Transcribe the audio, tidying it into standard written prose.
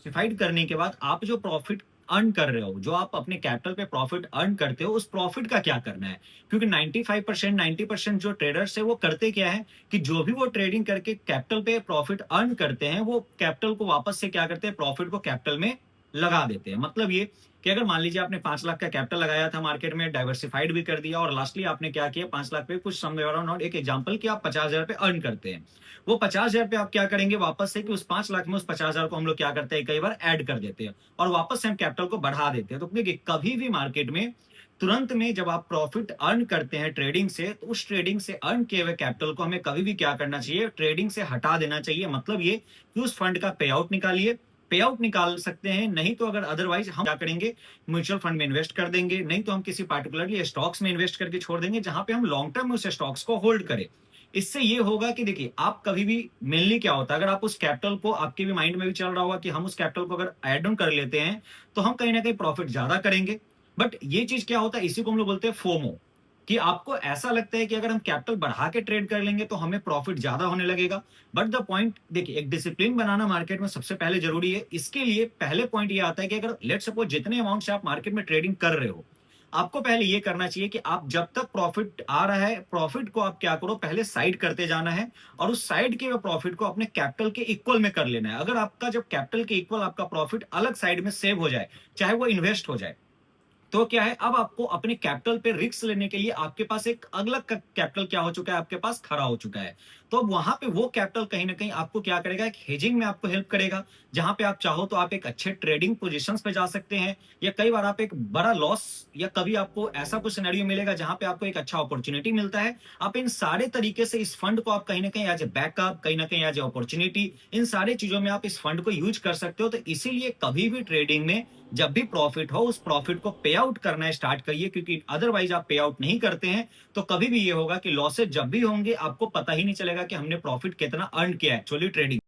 Diversified करने के बाद आप जो प्रॉफिट अर्न कर रहे हो, जो आप अपने कैपिटल पे प्रॉफिट अर्न करते हो, उस प्रॉफिट का क्या करना है? क्योंकि 95% 90% जो ट्रेडर्स है वो करते क्या है कि जो भी वो ट्रेडिंग करके कैपिटल पे प्रॉफिट अर्न करते हैं, वो कैपिटल को वापस से क्या करते हैं, प्रॉफिट को कैपिटल में लगा देते हैं। मतलब ये कि अगर मान लीजिए आपने 5 लाख का कैपिटल लगाया था मार्केट में, डाइवर्सिफाइड भी कर दिया और लास्टली आपने क्या किया, 5 लाख पे कुछ समवेयर अराउंड एक एग्जांपल कि आप 50,000 पे अर्न करते हैं। वो 50,000 पे आप क्या करेंगे वापस से कि उस 5 लाख में उस 50,000 को हम लोग क्या करते हैं, कई बार ऐड कर देते हैं और वापस से हम कैपिटल को बढ़ा देते हैं। तो देखिए कभी भी मार्केट में तुरंत में जब आप प्रॉफिट अर्न करते हैं ट्रेडिंग से, तो उस ट्रेडिंग से अर्न किए हुए कैपिटल को हमें कभी भी क्या करना चाहिए, ट्रेडिंग से हटा देना चाहिए। मतलब ये कि उस फंड का पे आउट निकालिए, पे आउट निकाल सकते हैं, नहीं तो अगर अदरवाइज हम क्या करेंगे, म्यूचुअल फंड में इन्वेस्ट कर देंगे, नहीं तो हम किसी पार्टिकुलरली स्टॉक्स में इन्वेस्ट करके छोड़ देंगे जहां पे हम लॉन्ग टर्म में उस स्टॉक्स को होल्ड करें। इससे ये होगा कि देखिए आप कभी भी मेनली क्या होता है, अगर आप उस कैपिटल को, आपके भी माइंड में भी चल रहा होगा कि हम उस कैपिटल को अगर ऐड ऑन कर लेते हैं तो हम कहीं ना कहीं प्रॉफिट ज्यादा करेंगे। बट ये चीज क्या होता है, इसी को हम लोग बोलते हैं फोमो, कि आपको ऐसा लगता है कि अगर हम कैपिटल बढ़ा के ट्रेड कर लेंगे तो हमें प्रॉफिट ज्यादा होने लगेगा। बट द पॉइंट देखिए, एक डिसिप्लिन बनाना मार्केट में सबसे पहले जरूरी है। इसके लिए पहले पॉइंट ये आता है कि अगर लेट सपोज जितने अमाउंट से आप मार्केट में ट्रेडिंग कर रहे हो, आपको पहले ये करना चाहिए कि आप जब तक प्रॉफिट आ रहा है, प्रॉफिट को आप क्या करो, पहले साइड करते जाना है और उस साइड के प्रॉफिट को अपने कैपिटल के इक्वल में कर लेना है। अगर आपका जब कैपिटल के इक्वल आपका प्रॉफिट अलग साइड में सेव हो जाए, चाहे वो इन्वेस्ट हो जाए, तो क्या है, अब आपको अपने कैपिटल पे रिस्क लेने के लिए आपके पास एक अलग कैपिटल क्या हो चुका है, आपके पास खड़ा हो चुका है। तो अब वहां पे वो कैपिटल कहीं ना कहीं आपको क्या करेगा, एक हेजिंग में आपको हेल्प करेगा। जहां पे आप चाहो तो आप एक अच्छे ट्रेडिंग पोजीशंस पे जा सकते हैं, या कई बार आप एक बड़ा लॉस, या कभी आपको ऐसा कुछ सिनेरियो मिलेगा जहां पे आपको एक अच्छा अपॉर्चुनिटी मिलता है। आप इन सारे तरीके से इस फंड को आप कहीं ना कहीं एज ए बैकअप, कहीं ना कहीं एज ए अपॉर्चुनिटी, इन सारे चीजों में आप इस फंड को यूज कर सकते हो। तो इसीलिए कभी भी ट्रेडिंग में जब भी प्रॉफिट हो, उस प्रॉफिट को पे आउट करना स्टार्ट करिए, क्योंकि अदरवाइज आप पे आउट नहीं करते हैं तो कभी भी ये होगा कि लॉसेस जब भी होंगे आपको पता ही नहीं चलेगा कि हमने प्रॉफिट कितना अर्न किया एक्चुअली ट्रेडिंग